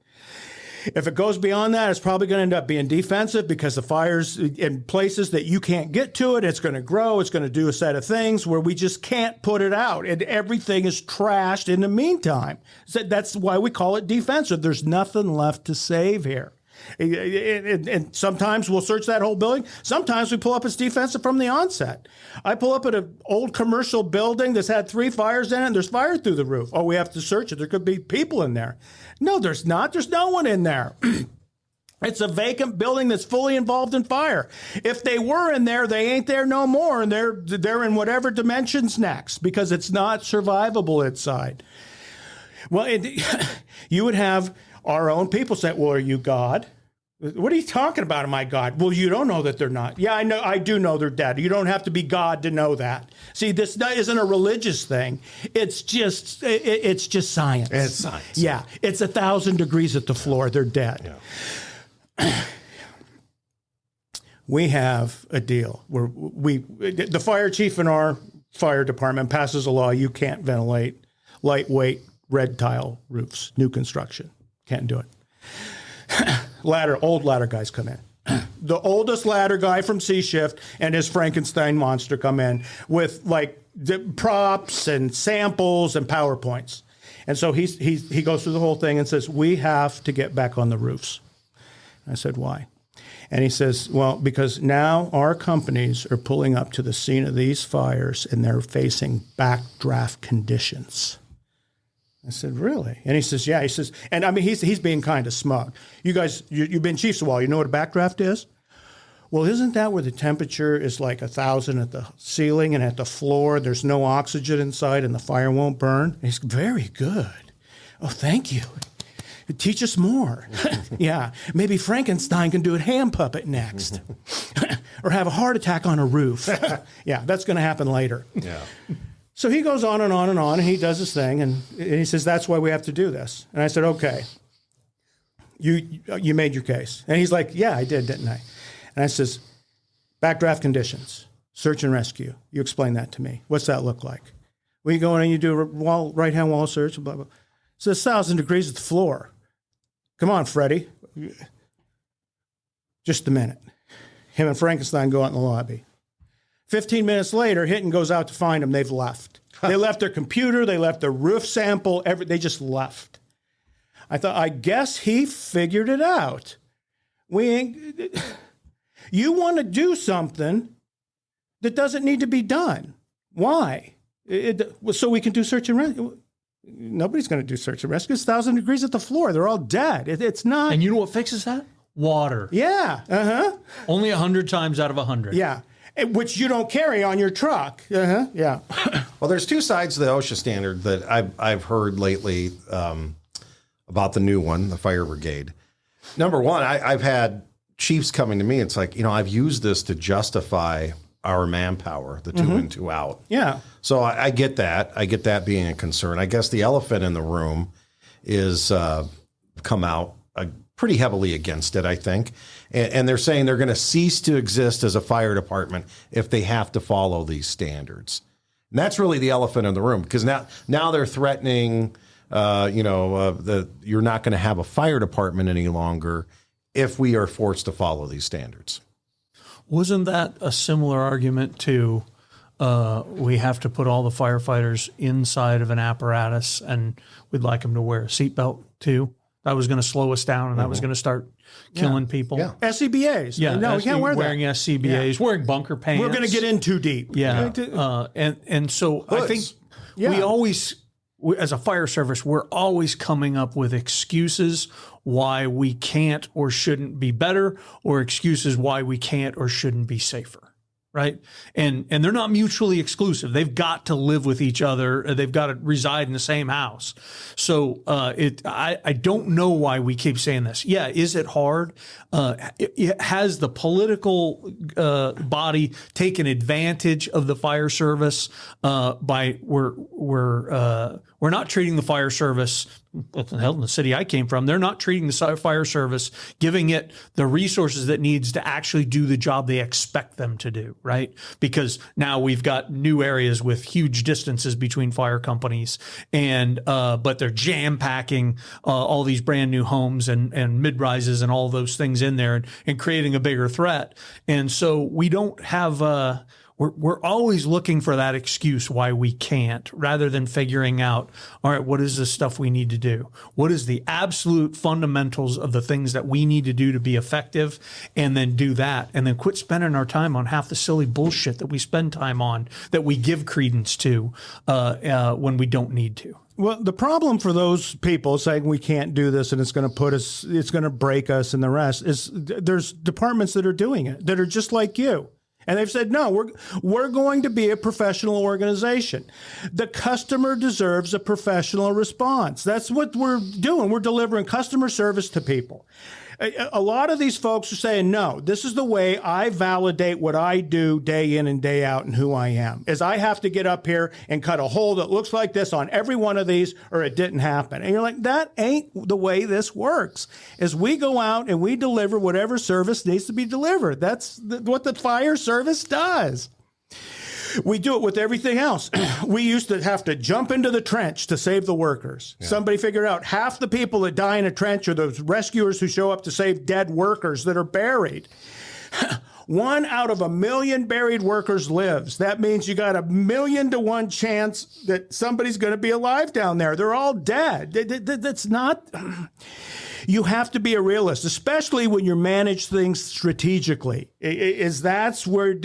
If it goes beyond that, it's probably going to end up being defensive because the fire's in places that you can't get to it. It's going to grow. It's going to do a set of things where we just can't put it out. And everything is trashed in the meantime. So that's why we call it defensive. There's nothing left to save here. And sometimes we'll search that whole building. Sometimes we pull up as defensive from the onset. I pull up at an old commercial building that's had 3 fires in it, and there's fire through the roof. Oh, we have to search it. There could be people in there. No, there's not. There's no one in there. It's a vacant building that's fully involved in fire. If they were in there, they ain't there no more, and they're in whatever dimensions next because it's not survivable inside. Well, you would have our own people say, well, are you God? What are you talking about? Am I God? Well, you don't know that they're not. Yeah, I know. I do know they're dead. You don't have to be God to know that. See, this isn't a religious thing. It's just science. It's science. Yeah, it's 1,000 degrees at the floor. They're dead. Yeah. We have a deal where the fire chief in our fire department passes a law. You can't ventilate lightweight red tile roofs, new construction. Can't do it. Old ladder guys come in. The oldest ladder guy from C Shift and his Frankenstein monster come in with like the props and samples and PowerPoints. And so he goes through the whole thing and says, we have to get back on the roofs. I said, why? And he says, well, because now our companies are pulling up to the scene of these fires and they're facing backdraft conditions. I said, really? And he says, yeah. He says, and I mean, he's being kind of smug. You guys, you've been chiefs a while. You know what a backdraft is? Well, isn't that where the temperature is like 1,000 at the ceiling and at the floor? There's no oxygen inside and the fire won't burn? And he's very good. Oh, thank you. Teach us more. Yeah. Maybe Frankenstein can do a hand puppet next. Or have a heart attack on a roof. Yeah, that's going to happen later. Yeah. So he goes on and on and on, and he does his thing, and he says, that's why we have to do this. And I said, okay, you made your case. And he's like, yeah, I did, didn't I? And I says, backdraft conditions, search and rescue. You explain that to me. What's that look like? Well, you go in and you do a right-hand wall search, blah, blah. So it's 1,000 degrees at the floor. Come on, Freddie. Just a minute. Him and Frankenstein go out in the lobby. 15 minutes later, Hinton goes out to find them. They've left. They left their computer. They left their roof sample. They just left. I thought, I guess he figured it out. You want to do something that doesn't need to be done. Why? So we can do search and rescue. Nobody's going to do search and rescue. It's 1,000 degrees at the floor. They're all dead. It's not. And you know what fixes that? Water. Yeah. Uh-huh. Only 100 times out of 100. Yeah. Which you don't carry on your truck. Uh-huh. Yeah. Well, there's 2 sides to the OSHA standard that I've heard lately about the new one, the fire brigade. Number one, I've had chiefs coming to me. It's like, I've used this to justify our manpower, the 2 in, 2 out. Yeah. So I get that. I get that being a concern. I guess the elephant in the room is come out pretty heavily against it, I think. And they're saying they're going to cease to exist as a fire department if they have to follow these standards. And that's really the elephant in the room, because now they're threatening, that you're not going to have a fire department any longer if we are forced to follow these standards. Wasn't that a similar argument to we have to put all the firefighters inside of an apparatus and we'd like them to wear a seatbelt too? That was going to slow us down and that was going to start killing people. Yeah. SCBAs. Yeah. No, we can't wear that. Wearing SCBAs, wearing bunker pants. We're going to get in too deep. Yeah. And so Hoods. I think we always, as a fire service, we're always coming up with excuses why we can't or shouldn't be better, or excuses why we can't or shouldn't be safer. Right. And they're not mutually exclusive. They've got to live with each other. They've got to reside in the same house. So I don't know why we keep saying this. Yeah. Is it hard? Has the political body taken advantage of the fire service by we're not treating the fire service hell, in the city I came from, they're not treating the fire service, giving it the resources that needs to actually do the job they expect them to do, right? Because now we've got new areas with huge distances between fire companies, and but they're jam packing all these brand new homes and mid rises and all those things in there, and creating a bigger threat. And so we don't have. We're always looking for that excuse why we can't, rather than figuring out, all right, what is the stuff we need to do? What is the absolute fundamentals of the things that we need to do to be effective, and then do that, and then quit spending our time on half the silly bullshit that we spend time on, that we give credence to when we don't need to. Well, the problem for those people saying we can't do this and it's going to break us and the rest is there's departments that are doing it, that are just like you. And they've said, no, we're going to be a professional organization. The customer deserves a professional response. That's what we're doing. We're delivering customer service to people. A lot of these folks are saying, no, this is the way I validate what I do day in and day out and who I am, is I have to get up here and cut a hole that looks like this on every one of these or it didn't happen. And you're like, that ain't the way this works, is we go out and we deliver whatever service needs to be delivered. That's what the fire service does. We do it with everything else. We used to have to jump into the trench to save the workers. Yeah. Somebody figured out half the people that die in a trench are those rescuers who show up to save dead workers that are buried. 1 out of 1 million buried workers lives. That means you got 1,000,000 to 1 chance that somebody's going to be alive down there. They're all dead. That's not... You have to be a realist, especially when you manage things strategically. That's where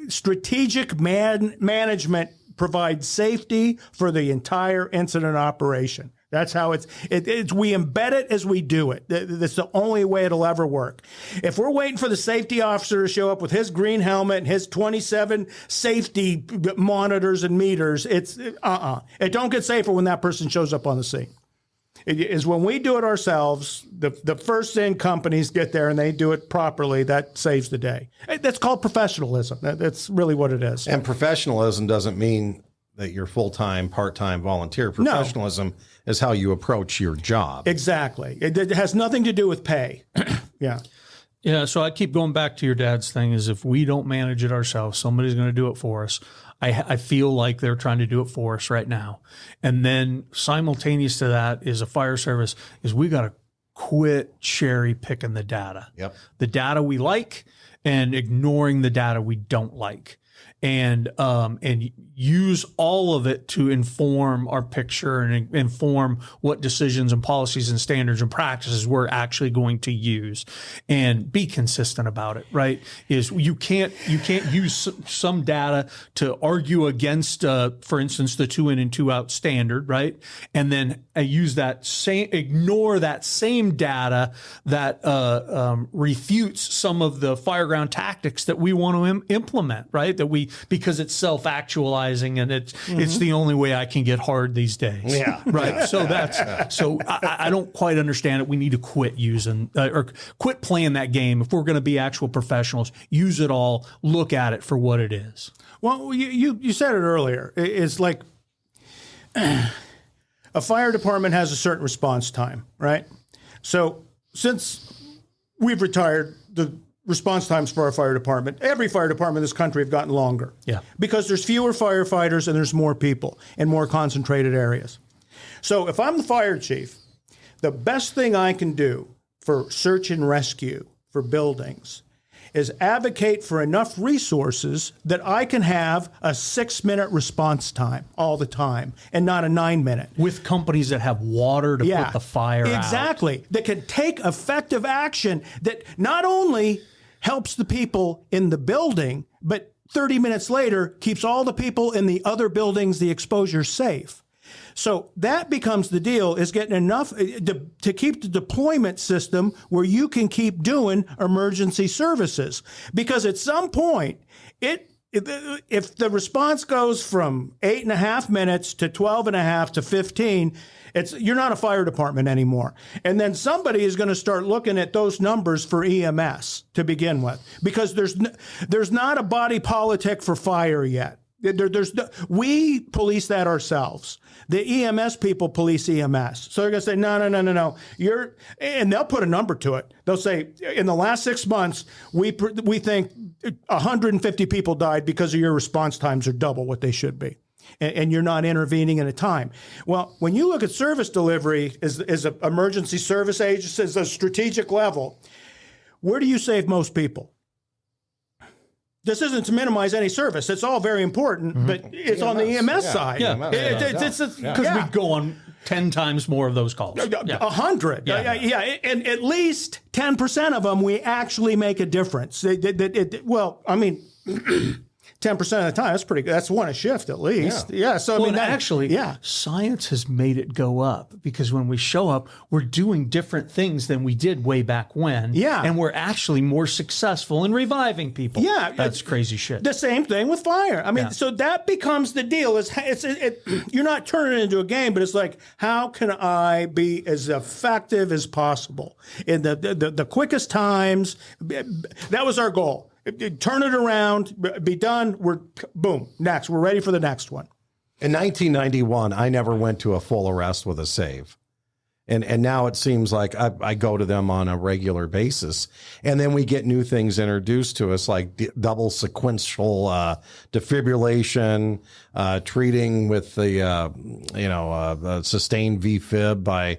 strategic management provides safety for the entire incident operation. That's how it's we embed it as we do it. That's the only way it'll ever work. If we're waiting for the safety officer to show up with his green helmet and his 27 safety monitors and meters, it don't get safer when that person shows up on the scene. It is when we do it ourselves, the first in companies get there and they do it properly, that saves the day. That's called professionalism. That's really what it is. And professionalism doesn't mean that you're full-time, part-time volunteer. Professionalism is how you approach your job. Exactly. It has nothing to do with pay. Yeah. Yeah, so I keep going back to your dad's thing, is if we don't manage it ourselves, somebody's going to do it for us. I feel like they're trying to do it for us right now. And then simultaneous to that is a fire service is we got to quit cherry picking the data. Yep. The data we like and ignoring the data we don't like. And use all of it to inform our picture and inform what decisions and policies and standards and practices we're actually going to use, and be consistent about it. Right? Is you can't use some data to argue against, for instance, the 2 in and 2 out standard, right? And then ignore that same data that refutes some of the fireground tactics that we want to implement, right? Because it's self-actualizing and it's the only way I can get hard these days. Yeah. Right. So I don't quite understand it. We need to quit using or quit playing that game. If we're going to be actual professionals, use it all, look at it for what it is. Well, you said it earlier. It's like a fire department has a certain response time, right? So since we've retired, the response times for our fire department, every fire department in this country have gotten longer. Yeah. Because there's fewer firefighters and there's more people in more concentrated areas. So if I'm the fire chief, the best thing I can do for search and rescue for buildings is advocate for enough resources that I can have a 6-minute response time all the time and not a 9-minute. With companies that have water to put the fire out. Exactly. That can take effective action that not only helps the people in the building, but 30 minutes later keeps all the people in the other buildings, the exposure, safe. So that becomes the deal, is getting enough to keep the deployment system where you can keep doing emergency services. Because at some point, if the response goes from 8.5 minutes to 12.5 to 15, you're not a fire department anymore. And then somebody is going to start looking at those numbers for EMS to begin with, because there's not a body politic for fire yet. We police that ourselves. The EMS people police EMS. So they're going to say, no. And they'll put a number to it. They'll say, in the last 6 months, we think 150 people died because of your response times are double what they should be. And you're not intervening in a time. Well, when you look at service delivery as an emergency service agency, as a strategic level, where do you save most people? This isn't to minimize any service. It's all very important, but it's on the EMS side. Because we go on 10 times more of those calls. 100. And at least 10% of them, we actually make a difference. 10% of the time, that's pretty good. That's one a shift at least. Yeah. So science has made it go up because when we show up, we're doing different things than we did way back when. Yeah. And we're actually more successful in reviving people. Yeah. That's crazy shit. The same thing with fire. So that becomes the deal. You're not turning it into a game, but it's like, how can I be as effective as possible in the quickest times? That was our goal. Turn it around, be done. Boom, next. We're ready for the next one. In 1991, I never went to a full arrest with a save. And now it seems like I go to them on a regular basis. And then we get new things introduced to us, like double sequential defibrillation, treating with the sustained VFib by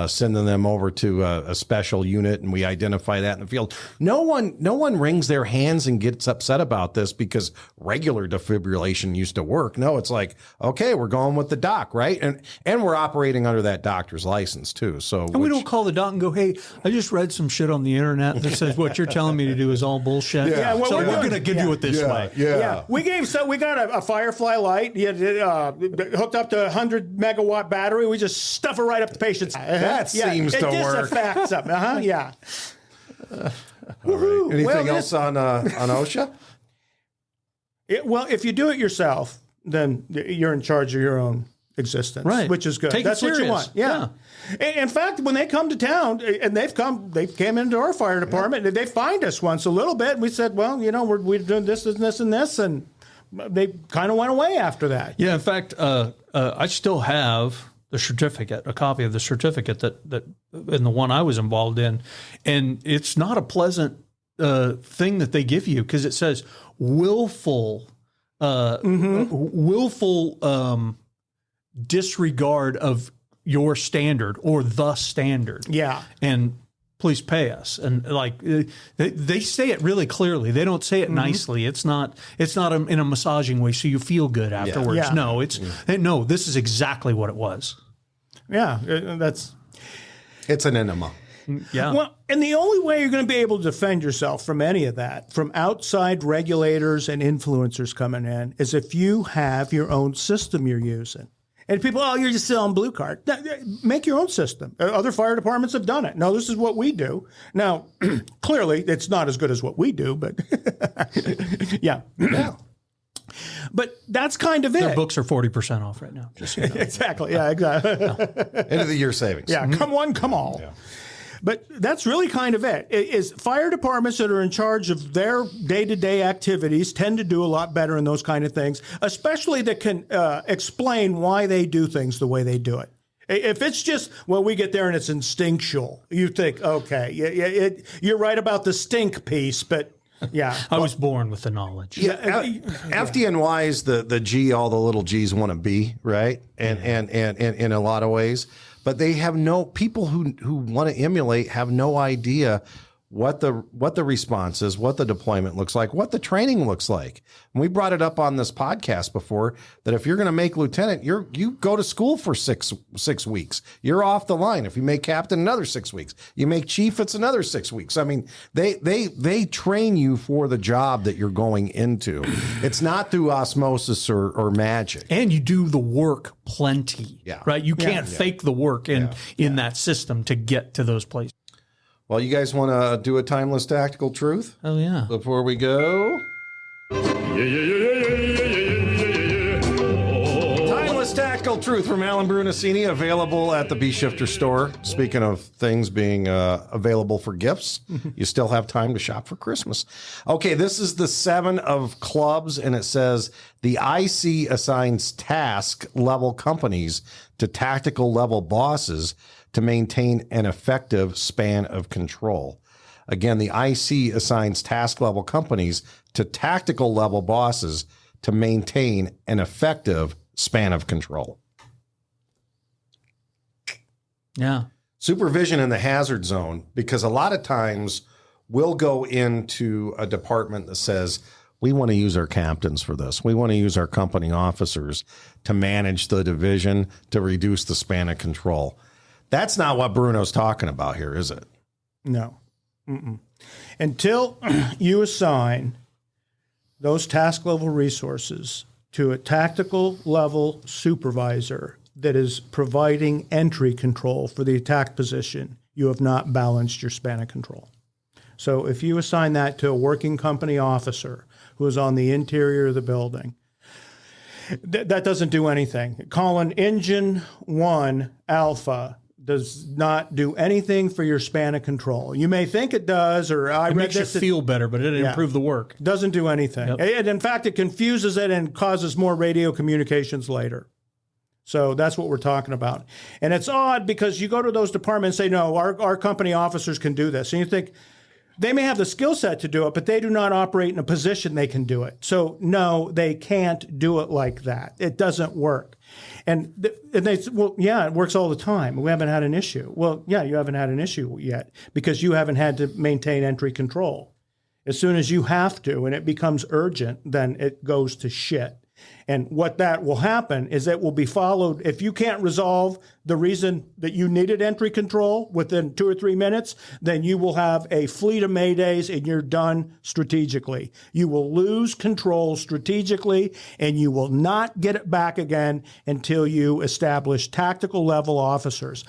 sending them over to a special unit, and we identify that in the field. No one wrings their hands and gets upset about this because regular defibrillation used to work. No, it's like, okay, we're going with the doc, right? And we're operating under that doctor's license too. So we don't call the doc and go, hey, I just read some shit on the internet that says what you're telling me to do is all bullshit. So we're going to give you it this way. Yeah. We got a Firefly light, hooked up to a 100 megawatt battery. We just stuff it right up the patient's. That seems to work. It disaffects them. Yeah. All right. Anything else on OSHA? If you do it yourself, then you're in charge of your own existence, right? Which is good. That's what you want. Yeah. In fact, when they come to town, and they came into our fire department, and they find us once a little bit. We said, well, we're doing this and this and this, and they kind of went away after that. Yeah. In fact, I still have the certificate, a copy of the certificate that in the one I was involved in, and it's not a pleasant thing that they give you because it says willful disregard of your standard or the standard. Yeah, and please pay us. And they say it really clearly. They don't say it nicely. It's not in a massaging way so you feel good afterwards. Yeah. No, no, this is exactly what it was. Yeah, it's an enema. Yeah. Well, and the only way you're going to be able to defend yourself from any of that, from outside regulators and influencers coming in, is if you have your own system you're using. And people, you're just selling blue card. Make your own system. Other fire departments have done it. No, this is what we do. Now, clearly, it's not as good as what we do, but yeah. But that's kind of it. Their books are 40% off right now. Just so you know. Exactly. Yeah, exactly. End of the year savings. Yeah, come one, come all. Yeah. But that's really kind of it. Is fire departments that are in charge of their day-to-day activities tend to do a lot better in those kind of things, especially that can explain why they do things the way they do it. If it's just, we get there and it's instinctual, you think, okay, you're right about the stink piece, but yeah. I was born with the knowledge. Yeah, FDNY is the G all the little G's want to be, right? And in a lot of ways. But they have people who want to emulate have no idea what the response is, what the deployment looks like, what the training looks like. And we brought it up on this podcast before that if you're going to make lieutenant, you go to school for six weeks. You're off the line. If you make captain, another 6 weeks. You make chief, it's another 6 weeks. I mean, they train you for the job that you're going into. It's not through osmosis or magic. And you do the work plenty. Yeah. Right? You can't fake the work in that system to get to those places. Well, you guys want to do a timeless tactical truth? Oh, yeah. Before we Honest Tactical Truth from Alan Brunacini, available at the Bee Shifter store. Speaking of things being available for gifts, you still have time to shop for Christmas. Okay, this is the 7 of clubs, and it says the IC assigns task level companies to tactical level bosses to maintain an effective span of control. Again, the IC assigns task level companies to tactical level bosses to maintain an effective span of control. Yeah. Supervision in the hazard zone, because a lot of times we'll go into a department that says, we want to use our captains for this. We want to use our company officers to manage the division to reduce the span of control. That's not what Bruno's talking about here, is it? No. Until you assign those task level resources to a tactical level supervisor that is providing entry control for the attack position, you have not balanced your span of control. So if you assign that to a working company officer who is on the interior of the building, that doesn't do anything. Calling Engine 1 Alpha does not do anything for your span of control. You may think it does, or it makes you feel better, but it didn't improve the work. Doesn't do anything. Yep. And in fact, it confuses it and causes more radio communications later. So that's what we're talking about. And it's odd because you go to those departments and say, no, our company officers can do this. And you think they may have the skill set to do it, but they do not operate in a position they can do it. So no, they can't do it like that. It doesn't work. And they say, well, yeah, it works all the time. We haven't had an issue. Well, yeah, you haven't had an issue yet because you haven't had to maintain entry control. As soon as you have to and it becomes urgent, then it goes to shit. And what that will happen is it will be followed. If you can't resolve the reason that you needed entry control within 2 or 3 minutes, then you will have a fleet of maydays and you're done strategically. You will lose control strategically and you will not get it back again until you establish tactical level officers.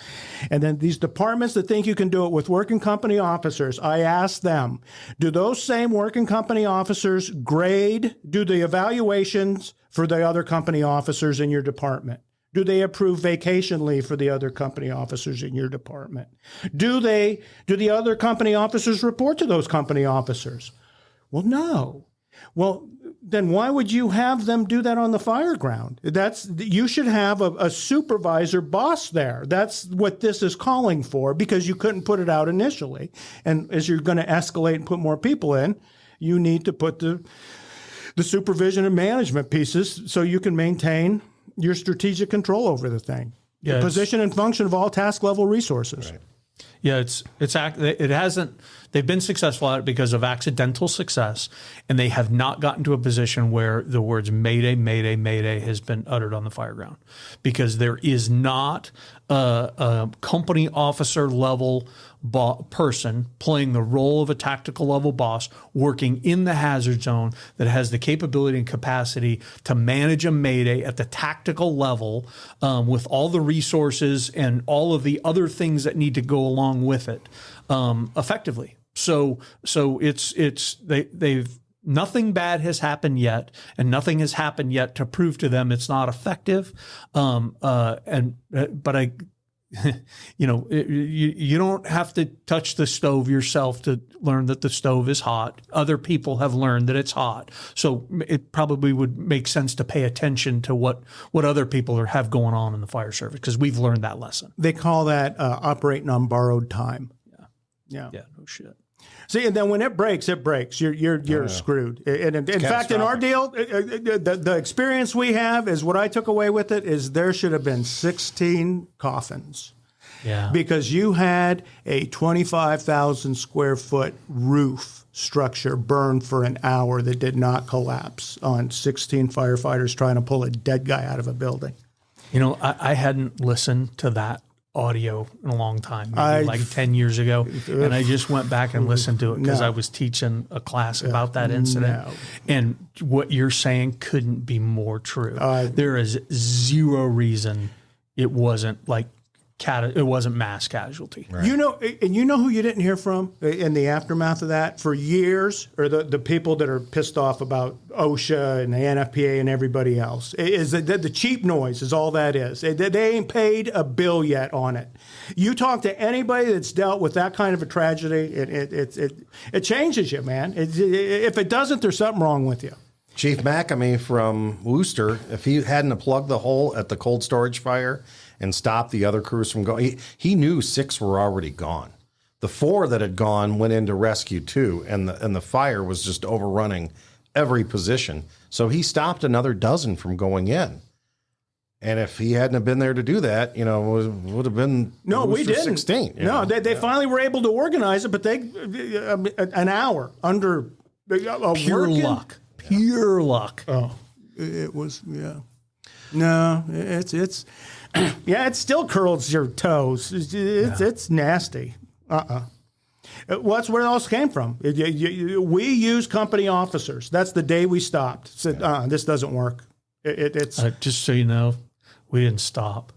And then these departments that think you can do it with working company officers, I ask them, do those same working company officers do the evaluations for the other company officers in your department? Do they approve vacation leave for the other company officers in your department? Do the other company officers report to those company officers? Well, no. Well, then why would you have them do that on the fire ground? You should have a supervisor boss there. That's what this is calling for because you couldn't put it out initially. And as you're going to escalate and put more people in, you need to put the supervision and management pieces so you can maintain your strategic control over the thing. Yeah, the position and function of all task level resources. Right. Yeah, they've been successful at it because of accidental success, and they have not gotten to a position where the words Mayday, Mayday, Mayday has been uttered on the fire ground, because there is not a company officer level person playing the role of a tactical level boss working in the hazard zone that has the capability and capacity to manage a Mayday at the tactical level with all the resources and all of the other things that need to go along with it effectively. So they've nothing bad has happened yet, and nothing has happened yet to prove to them it's not effective. You don't have to touch the stove yourself to learn that the stove is hot. Other people have learned that it's hot. So it probably would make sense to pay attention to what other people have going on in the fire service, because we've learned that lesson. They call that operating on borrowed time. Yeah, no shit. See, and then when it breaks, You're screwed. And in fact, in our deal, the experience we have is what I took away with it is there should have been 16 coffins. Yeah. Because you had a 25,000 square foot roof structure burned for an hour that did not collapse on 16 firefighters trying to pull a dead guy out of a building. I hadn't listened to that audio in a long time, maybe like 10 years ago. And I just went back and listened to it because I was teaching a class about that incident. No. And what you're saying couldn't be more true. There is zero reason it wasn't like it wasn't mass casualty. Right. You know, and you know who you didn't hear from in the aftermath of that for years, or the people that are pissed off about OSHA and the NFPA and everybody else, is that the cheap noise is all that is. They ain't paid a bill yet on it. You talk to anybody that's dealt with that kind of a tragedy, it changes you, man. If it doesn't, there's something wrong with you. Chief McAmey from Worcester, if he hadn't plugged the hole at the cold storage fire and stopped the other crews from going, he knew 6 were already gone. The 4 that had gone went into rescue 2, and the fire was just overrunning every position. So he stopped another dozen from going in. And if he hadn't have been there to do that, you know, it would have been we didn't. 16. No, they finally were able to organize it, but an hour under Pure luck. Pure luck. Oh, it was, yeah. No, it's yeah, it still curls your toes. It's nasty. Well, that's where it all came from. We use company officers. That's the day we stopped. Said, this doesn't work. It's just so you know, we didn't stop.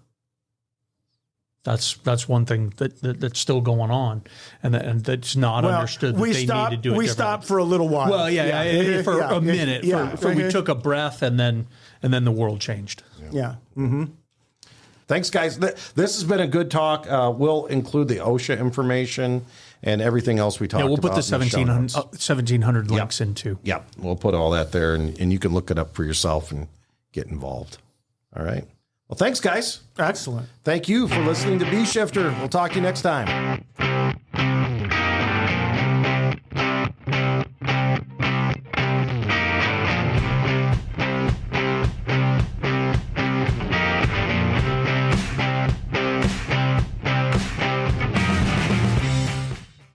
That's one thing that's still going on, and that's not understood. That they need to do it. We stopped for a little while. Well, for a minute. We took a breath, and then the world changed. Yeah. Mm-hmm. Thanks, guys. This has been a good talk. We'll include the OSHA information and everything else we talked about. We'll put the 1700 links into. Yep. We'll put all that there, and you can look it up for yourself and get involved. All right. Well, thanks, guys. Excellent. Thank you for listening to B Shifter. We'll talk to you next time.